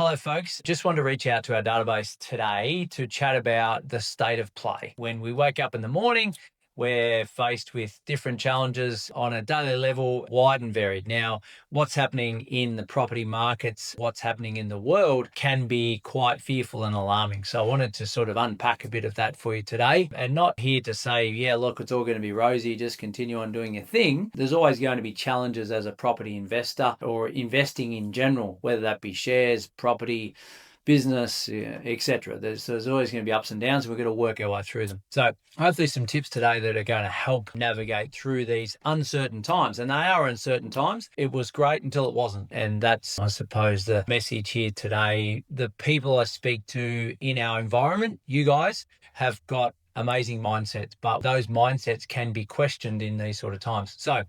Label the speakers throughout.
Speaker 1: Hello, folks. Just wanted to reach out to our database today to chat about the state of play. When we wake up in the morning, we're faced with different challenges on a daily level, wide and varied. Now, what's happening in the property markets, what's happening in the world can be quite fearful and alarming. So I wanted to sort of unpack a bit of that for you today, and not here to say, yeah, look, it's all going to be rosy, just continue on doing your thing. There's always going to be challenges as a property investor or investing in general, whether that be shares, property, business, etc. There's always going to be ups and downs. We're going to work our way through them. So hopefully some tips today that are going to help navigate through these uncertain times. And they are uncertain times. It was great until it wasn't. And that's, I suppose, the message here today. The people I speak to in our environment, you guys, have got amazing mindsets, but those mindsets can be questioned in these sort of times. So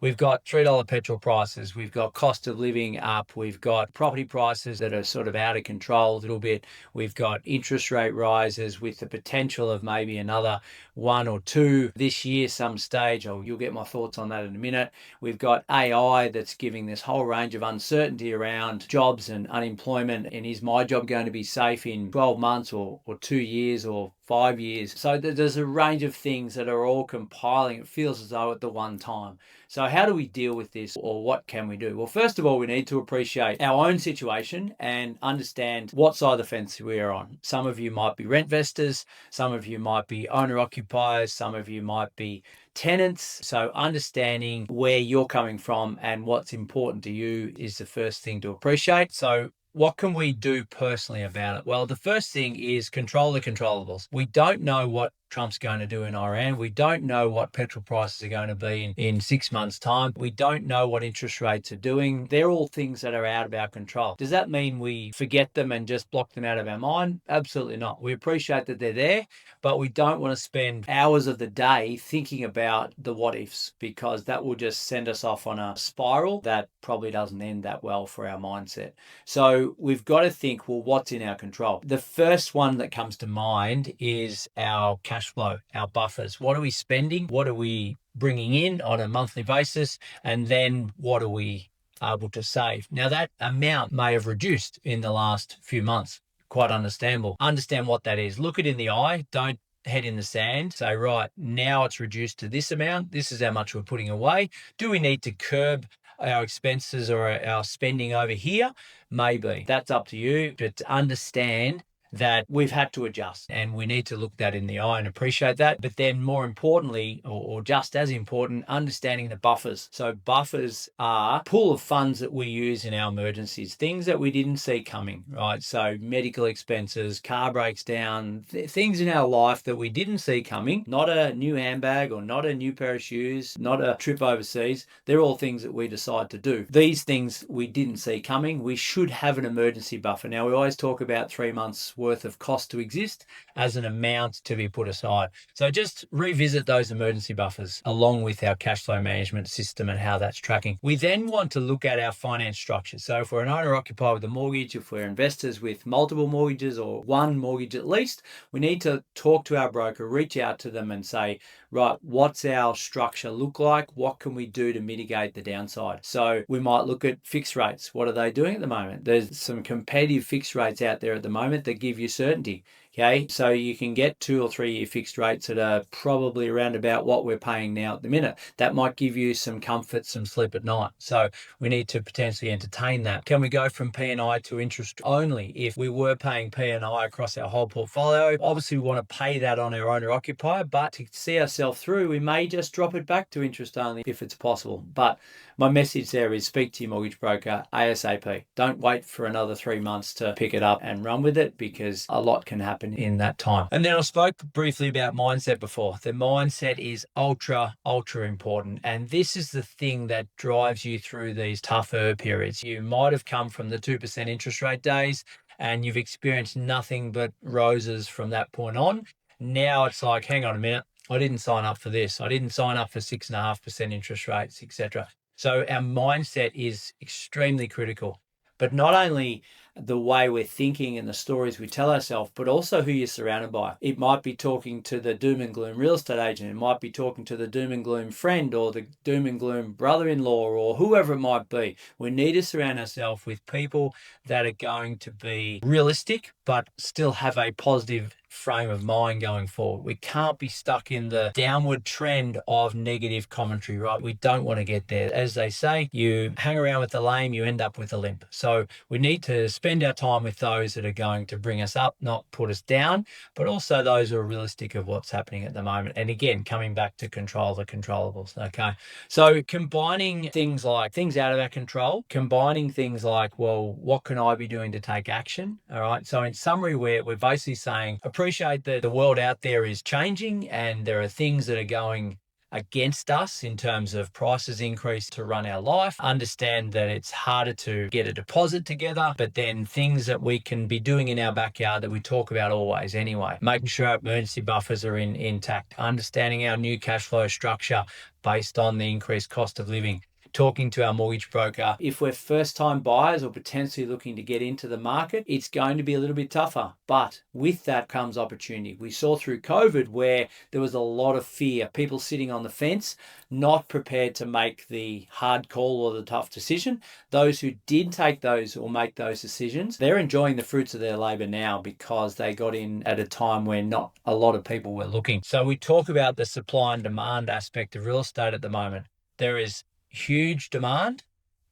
Speaker 1: we've got $3 petrol prices. We've got cost of living up. We've got property prices that are sort of out of control a little bit. We've got interest rate rises with the potential of maybe another one or two this year, some stage. You'll get my thoughts on that in a minute. We've got AI that's giving this whole range of uncertainty around jobs and unemployment. And is my job going to be safe in 12 months or 2 years or 5 years? So there's a range of things that are all compiling. It feels as though at the one time. So how do we deal with this, or what can we do? Well, first of all, we need to appreciate our own situation and understand what side of the fence we are on. Some of you might be rent investors, some of you might be owner-occupiers, some of you might be tenants. So understanding where you're coming from and what's important to you is the first thing to appreciate. So what can we do personally about it? Well, the first thing is control the controllables. We don't know what Trump's going to do in Iran. We don't know what petrol prices are going to be in 6 months' time. We don't know what interest rates are doing. They're all things that are out of our control. Does that mean we forget them and just block them out of our mind? Absolutely not. We appreciate that they're there, but we don't want to spend hours of the day thinking about the what ifs, because that will just send us off on a spiral that probably doesn't end that well for our mindset. So we've got to think, well, what's in our control? The first one that comes to mind is our cash flow, our buffers. What are we spending? What are we bringing in on a monthly basis? And then what are we able to save? Now, that amount may have reduced in the last few months. Quite understandable. Understand what that is. Look it in the eye. Don't head in the sand. Say, right, now it's reduced to this amount. This is how much we're putting away. Do we need to curb our expenses or our spending over here? Maybe. That's up to you. But to understand that we've had to adjust, and we need to look that in the eye and appreciate that. But then more importantly, or just as important, understanding the buffers. So buffers are a pool of funds that we use in our emergencies, things that we didn't see coming, right? So medical expenses, car breaks down, things in our life that we didn't see coming, not a new handbag or not a new pair of shoes, not a trip overseas. They're all things that we decide to do. These things we didn't see coming. We should have an emergency buffer. Now, we always talk about 3 months worth of cost to exist as an amount to be put aside. So just revisit those emergency buffers along with our cash flow management system and how that's tracking. We then want to look at our finance structure. So if we're an owner occupied with a mortgage, if we're investors with multiple mortgages or one mortgage at least, we need to talk to our broker, reach out to them and say, right, what's our structure look like? What can we do to mitigate the downside? So we might look at fixed rates. What are they doing at the moment? There's some competitive fixed rates out there at the moment that give you certainty. Okay, so you can get 2 or 3 year fixed rates that are probably around about what we're paying now at the minute. That might give you some comfort, some sleep at night. So we need to potentially entertain that. Can we go from P&I to interest only? If we were paying P&I across our whole portfolio, obviously we want to pay that on our owner occupier, but to see ourselves through, we may just drop it back to interest only if it's possible. But my message there is speak to your mortgage broker ASAP. Don't wait for another 3 months to pick it up and run with it, because a lot can happen in that time. And then I spoke briefly about mindset before. The mindset is ultra important. And this is the thing that drives you through these tougher periods. You might have come from the 2% interest rate days and you've experienced nothing but roses from that point on. Now it's like, hang on a minute, I didn't sign up for this. I didn't sign up for 6.5% interest rates, etc. So our mindset is extremely critical. But not only the way we're thinking and the stories we tell ourselves, but also who you're surrounded by. It might be talking to the doom and gloom real estate agent. It might be talking to the doom and gloom friend or the doom and gloom brother-in-law or whoever it might be. We need to surround ourselves with people that are going to be realistic, but still have a positive frame of mind going forward. We can't be stuck in the downward trend of negative commentary, right? We don't want to get there. As they say, you hang around with the lame, you end up with a limp. So we need to spend our time with those that are going to bring us up, not put us down, but also those who are realistic of what's happening at the moment. And again, coming back to control the controllables. Okay. So combining things like things out of our control, combining things like, well, what can I be doing to take action? All right. So in summary, we're basically saying, appreciate that the world out there is changing and there are things that are going against us in terms of prices increase to run our life. Understand that it's harder to get a deposit together, but then things that we can be doing in our backyard that we talk about always anyway. Making sure our emergency buffers are intact. Understanding our new cash flow structure based on the increased cost of living. Talking to our mortgage broker. If we're first time buyers or potentially looking to get into the market, it's going to be a little bit tougher. But with that comes opportunity. We saw through COVID where there was a lot of fear, people sitting on the fence, not prepared to make the hard call or the tough decision. Those who did take those or make those decisions, they're enjoying the fruits of their labor now because they got in at a time when not a lot of people were looking. So we talk about the supply and demand aspect of real estate at the moment. There is huge demand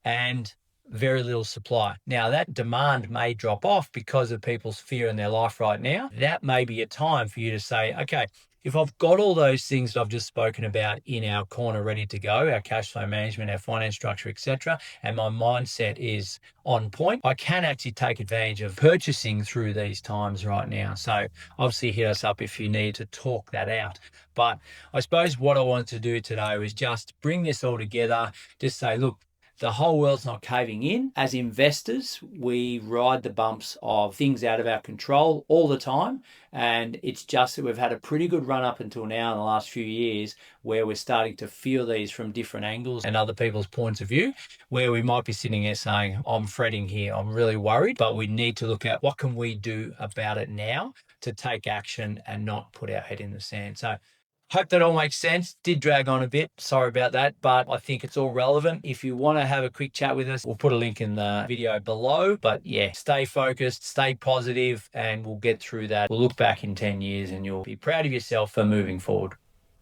Speaker 1: and very little supply. Now, that demand may drop off because of people's fear in their life right now. That may be a time for you to say, okay, if I've got all those things that I've just spoken about in our corner ready to go, our cash flow management, our finance structure, etc., and my mindset is on point, I can actually take advantage of purchasing through these times right now. So obviously hit us up if you need to talk that out. But I suppose what I wanted to do today was just bring this all together, just say, look, the whole world's not caving in. As investors, we ride the bumps of things out of our control all the time. And it's just that we've had a pretty good run up until now in the last few years where we're starting to feel these from different angles and other people's points of view, where we might be sitting here saying, I'm fretting here, I'm really worried, but we need to look at what can we do about it now to take action and not put our head in the sand. So hope that all makes sense. Did drag on a bit. Sorry about that, but I think it's all relevant. If you want to have a quick chat with us, we'll put a link in the video below. But yeah, stay focused, stay positive, and we'll get through that. We'll look back in 10 years and you'll be proud of yourself for moving forward.